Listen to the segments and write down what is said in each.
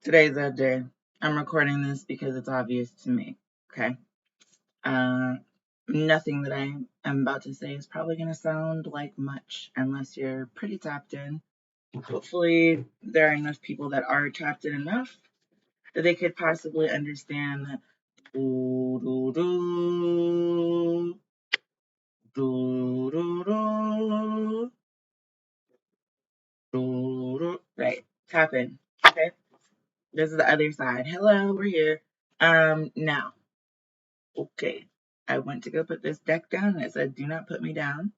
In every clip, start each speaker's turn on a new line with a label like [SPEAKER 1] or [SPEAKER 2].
[SPEAKER 1] Today's the day. I'm recording this because it's obvious to me. Okay. Uh, Nothing that I am about to say is probably going to sound like much unless you're pretty tapped in. Hopefully, there are enough people that are tapped in enough that they could possibly understand that. Do, do, do, do, do, do, do, do. Right. Tap in. Okay. This is the other side. Hello, we're here. Now. Okay. I went to go put this deck down and it said, do not put me down.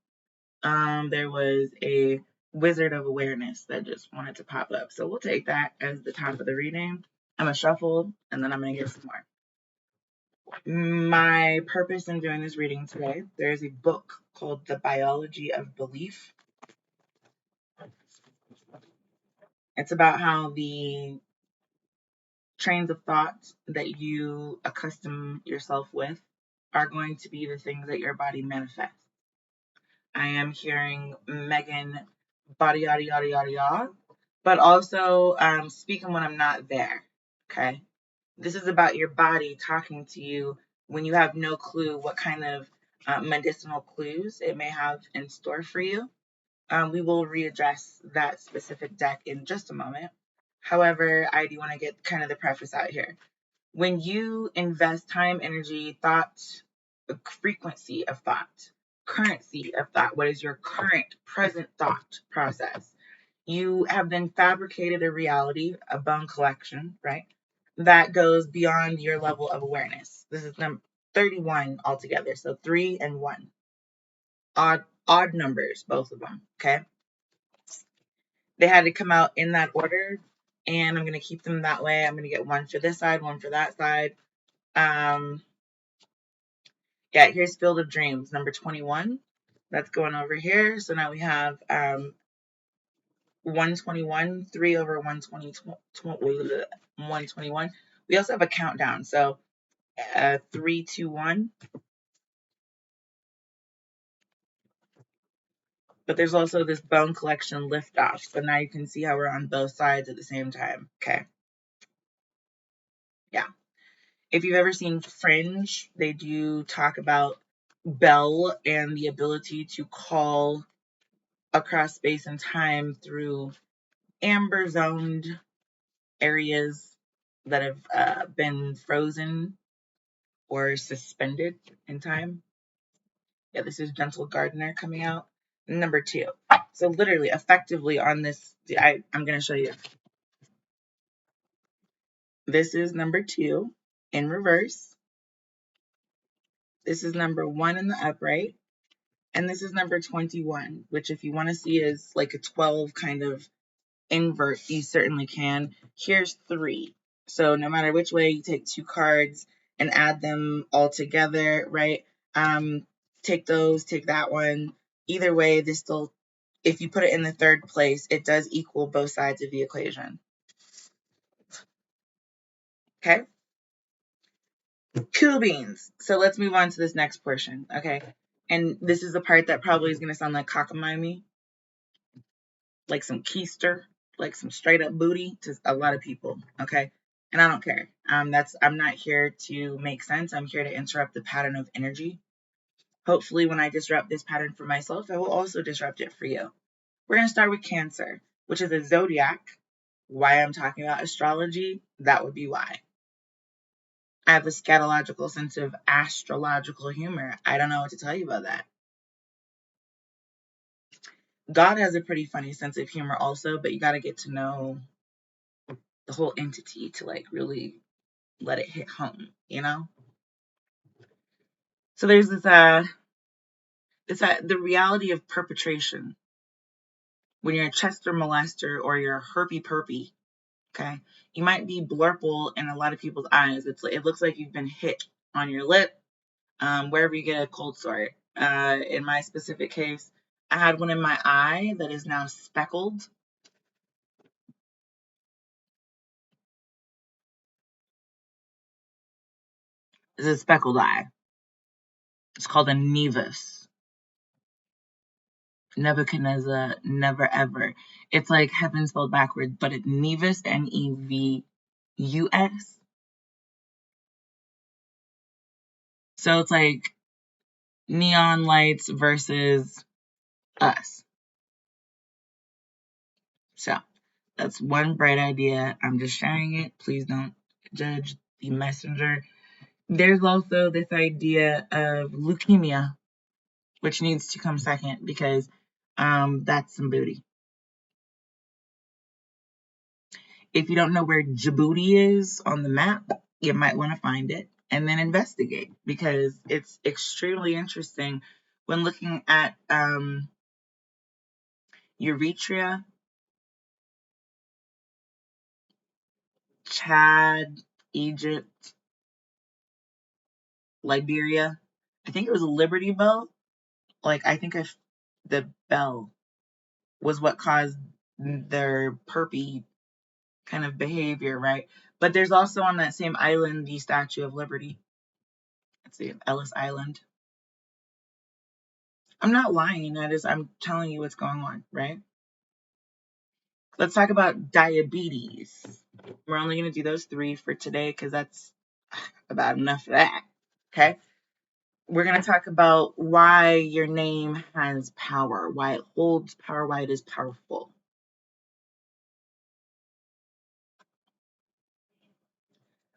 [SPEAKER 1] There was a Wizard of Awareness that just wanted to pop up. So we'll take that as the top of the reading. I'm going to shuffle and then I'm going to get some more. My purpose in doing this reading today, there's a book called The Biology of Belief. It's about how the trains of thought that you accustom yourself with are going to be the things that your body manifests. I am hearing Megan body yada yada yada yada, but also speaking when I'm not there. Okay, this is about your body talking to you when you have no clue what kind of medicinal clues it may have in store for you. We will readdress that specific deck in just a moment. However, I do want to get kind of the preface out here. When you invest time, energy, thought, frequency of thought, currency of thought, what is your current present thought process? You have then fabricated a reality, a bone collection, right? That goes beyond your level of awareness. This is number 31 altogether. So 3 and 1. Odd numbers, both of them. Okay. They had to come out in that order, and I'm gonna keep them that way. I'm gonna get one for this side, one for that side. Yeah, here's Field of Dreams, number 21. That's going over here. So now we have 121, 3 over 121. We also have a countdown. So 3, 2, 1. But there's also this bone collection liftoff. So now you can see how we're on both sides at the same time. Okay. Yeah. If you've ever seen Fringe, they do talk about Bell and the ability to call across space and time through amber zoned areas that have been frozen or suspended in time. Yeah, this is Gentle Gardener coming out. Number 2. So literally, effectively on this, I'm going to show you. This is number 2 in reverse. This is number 1 in the upright. And this is number 21, which if you want to see is like a 12 kind of invert, you certainly can. Here's 3. So no matter which way, you take 2 cards and add them all together, right? Take those, take that one. Either way, this still, if you put it in the third place, it does equal both sides of the equation. Okay? Cool beans. So let's move on to this next portion, okay? And this is the part that probably is going to sound like cockamamie, like some keister, like some straight up booty to a lot of people, okay? And I don't care. I'm not here to make sense. I'm here to interrupt the pattern of energy. Hopefully, when I disrupt this pattern for myself, I will also disrupt it for you. We're going to start with Cancer, which is a zodiac. Why I'm talking about astrology, that would be why. I have a scatological sense of astrological humor. I don't know what to tell you about that. God has a pretty funny sense of humor also, but you got to get to know the whole entity to like really let it hit home, you know? So there's this the reality of perpetration. When you're a Chester molester or you're a herpy perpy, okay, you might be blurple in a lot of people's eyes. It looks like you've been hit on your lip, wherever you get a cold sore. In my specific case, I had one in my eye that is now speckled. It's a speckled eye. It's called a nevus. Nebuchadnezzar, never ever. It's like heaven spelled backwards, but it's nevus, Nevus. US. So it's like neon lights versus us. So that's one bright idea. I'm just sharing it. Please don't judge the messenger. There's also this idea of leukemia, which needs to come second because that's some booty. If you don't know where Djibouti is on the map, you might want to find it and then investigate because it's extremely interesting when looking at Eritrea, Chad, Egypt, Liberia. I think it was a Liberty Bell. Like, I think the bell was what caused their perpy kind of behavior, right? But there's also on that same island the Statue of Liberty. Let's see, Ellis Island. I'm not lying. I'm telling you what's going on, right? Let's talk about diabetes. We're only going to do those three for today because that's about enough of that. Okay. We're going to talk about why your name has power, why it holds power, why it is powerful.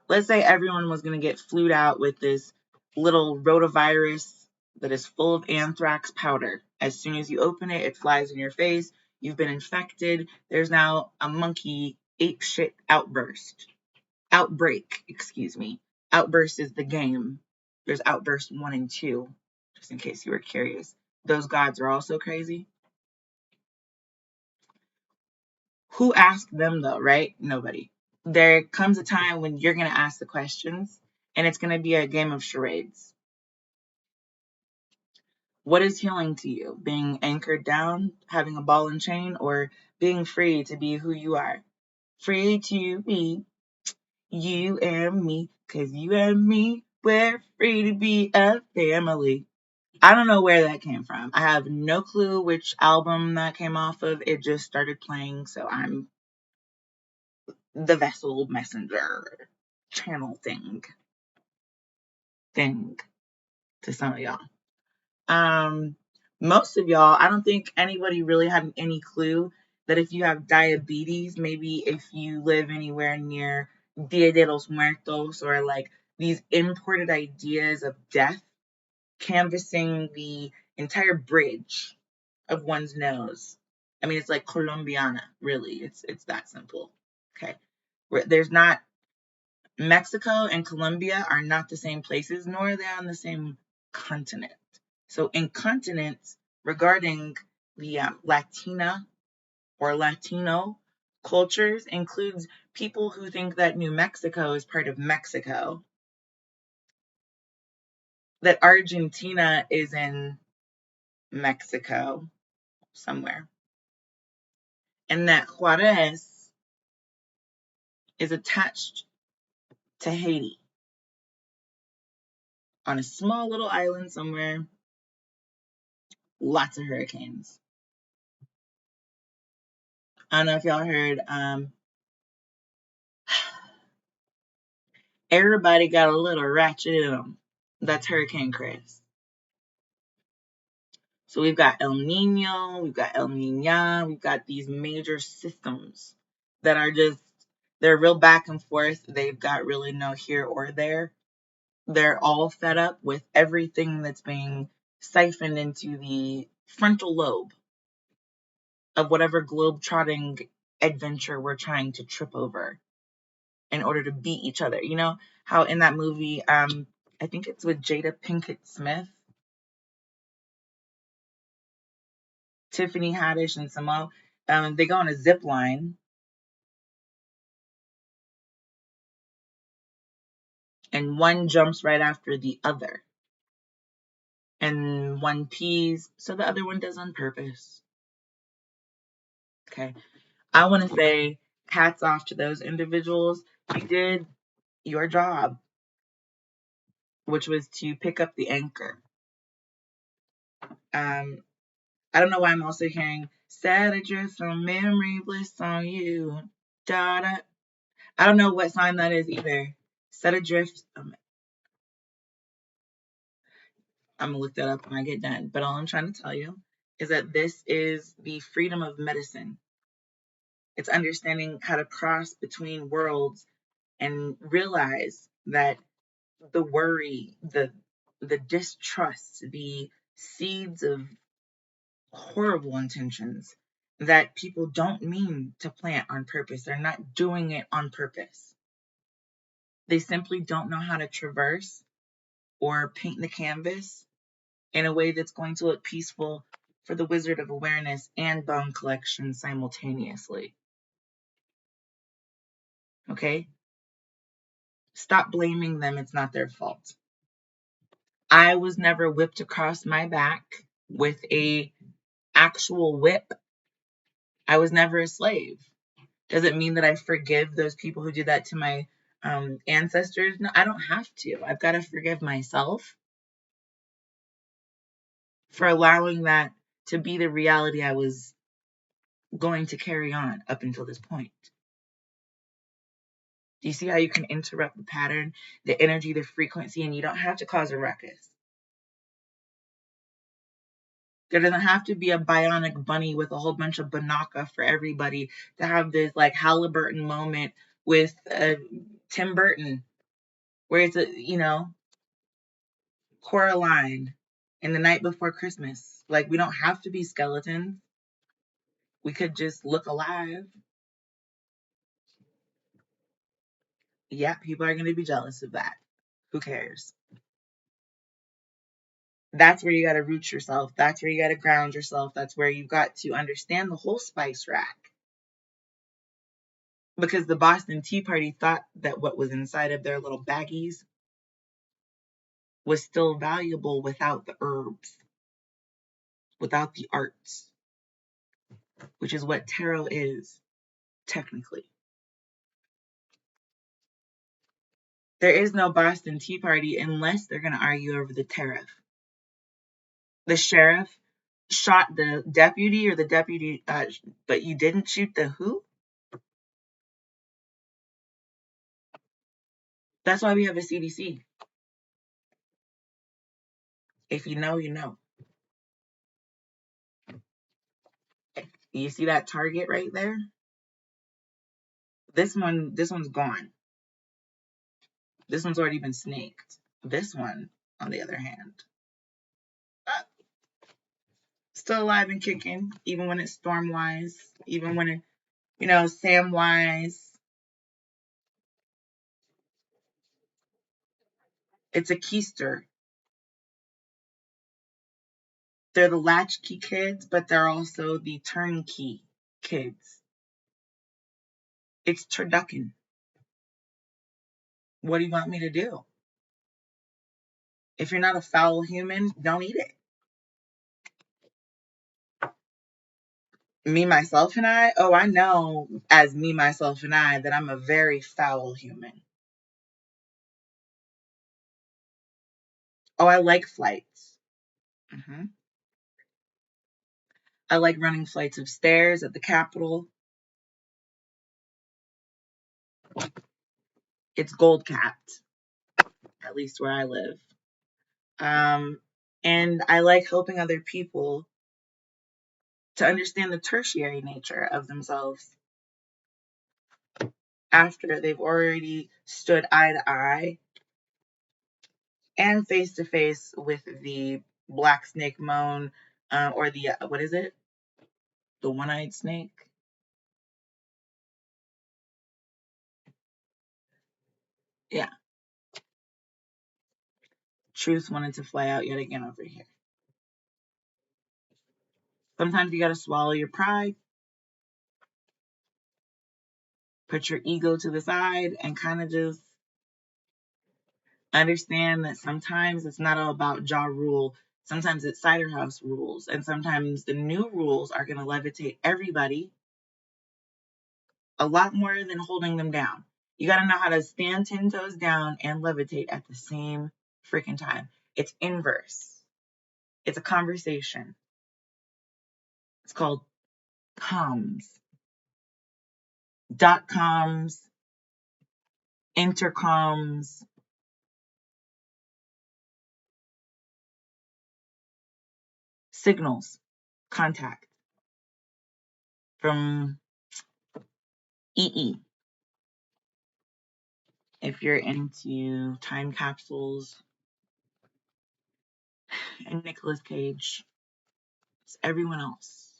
[SPEAKER 1] Let's say everyone was going to get flued out with this little rotavirus that is full of anthrax powder. As soon as you open it, it flies in your face. You've been infected. There's now a monkey apeshit outburst. Outbreak, excuse me. Outburst is the game. There's Outburst 1 and 2, just in case you were curious. Those gods are also crazy. Who asked them though, right? Nobody. There comes a time when you're going to ask the questions, and it's going to be a game of charades. What is healing to you? Being anchored down, having a ball and chain, or being free to be who you are? Free to be you and me, 'cause you and me, we're free to be a family. I don't know where that came from. I have no clue which album that came off of. It just started playing, so I'm the vessel messenger channel thing to some of y'all. Most of y'all, I don't think anybody really had any clue that if you have diabetes, maybe if you live anywhere near Dia de los Muertos or like these imported ideas of death canvassing the entire bridge of one's nose. I mean, it's like Colombiana, really. It's that simple. Okay. There's not Mexico and Colombia are not the same places, nor are they on the same continent. So in continents, regarding the Latina or Latino cultures, includes people who think that New Mexico is part of Mexico, that Argentina is in Mexico somewhere, and that Juarez is attached to Haiti on a small little island somewhere. Lots of hurricanes. I don't know if y'all heard, everybody got a little ratchet in them. That's Hurricane Chris. So we've got El Nino, we've got El Nina, we've got these major systems that are they're real back and forth. They've got really no here or there. They're all fed up with everything that's being siphoned into the frontal lobe of whatever globe-trotting adventure we're trying to trip over in order to beat each other. You know how in that movie, I think it's with Jada Pinkett Smith, Tiffany Haddish, and Samo, they go on a zip line and one jumps right after the other. And one pees, so the other one does on purpose. Okay. I want to say hats off to those individuals. You did your job, which was to pick up the anchor. I don't know why I'm also hearing sad adrift from memory bliss on you. Da-da. I don't know what sign that is either. Set adrift. I'm going to look that up when I get done. But all I'm trying to tell you is that this is the freedom of medicine. It's understanding how to cross between worlds and realize that the worry, the distrust, the seeds of horrible intentions that people don't mean to plant on purpose. They're not doing it on purpose. They simply don't know how to traverse or paint the canvas in a way that's going to look peaceful for the Wizard of Awareness and Bone Collection simultaneously. Okay? Stop blaming them. It's not their fault. I was never whipped across my back with a actual whip. I was never a slave. Does it mean that I forgive those people who did that to my ancestors? No, I don't have to. I've got to forgive myself for allowing that to be the reality I was going to carry on up until this point. Do you see how you can interrupt the pattern, the energy, the frequency, and you don't have to cause a ruckus? There doesn't have to be a bionic bunny with a whole bunch of banaka for everybody to have this like Halliburton moment with Tim Burton, where it's Coraline in The Night Before Christmas. Like, we don't have to be skeletons. We could just look alive. Yeah, people are going to be jealous of that. Who cares? That's where you got to root yourself. That's where you got to ground yourself. That's where you've got to understand the whole spice rack. Because the Boston Tea Party thought that what was inside of their little baggies was still valuable without the herbs, without the arts, which is what tarot is, technically. There is no Boston Tea Party unless they're going to argue over the tariff. The sheriff shot the deputy, or the deputy, but you didn't shoot the who? That's why we have a CDC. If you know, you know. You see that target right there? This one's gone. This one's already been snaked. This one, on the other hand, still alive and kicking, even when it's storm-wise, even when it, Sam-wise. It's a keister. They're the latchkey kids, but they're also the turnkey kids. It's turducken. What do you want me to do? If you're not a foul human, don't eat it. Me, myself, and I? Oh, I know as me, myself, and I that I'm a very foul human. Oh, I like flights. I like running flights of stairs at the Capitol. It's gold capped, at least where I live. And I like helping other people to understand the tertiary nature of themselves after they've already stood eye to eye and face to face with the black snake moan, or the, what is it? The one-eyed snake? Yeah. Truth wanted to fly out yet again over here. Sometimes you gotta swallow your pride, put your ego to the side, and kind of just understand that sometimes it's not all about jaw rule. Sometimes it's cider house rules. And sometimes the new rules are going to levitate everybody a lot more than holding them down. You got to know how to stand 10 toes down and levitate at the same freaking time. It's inverse. It's a conversation. It's called comms. Dot coms, intercoms, signals, contact from EE. If you're into time capsules and Nicolas Cage, everyone else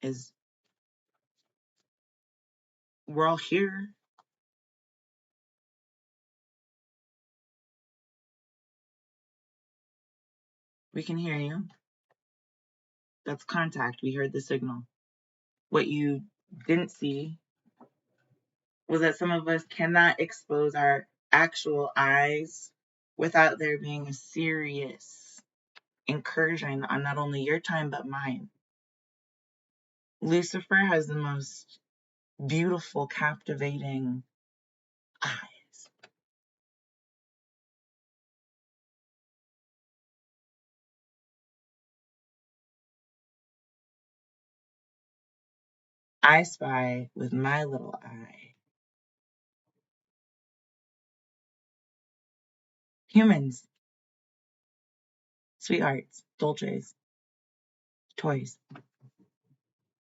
[SPEAKER 1] is, we're all here. We can hear you. That's contact. We heard the signal. What you didn't see was that some of us cannot expose our actual eyes without there being a serious incursion on not only your time but mine. Lucifer has the most beautiful, captivating eyes. I spy with my little eye. Humans, sweethearts, dolces, toys.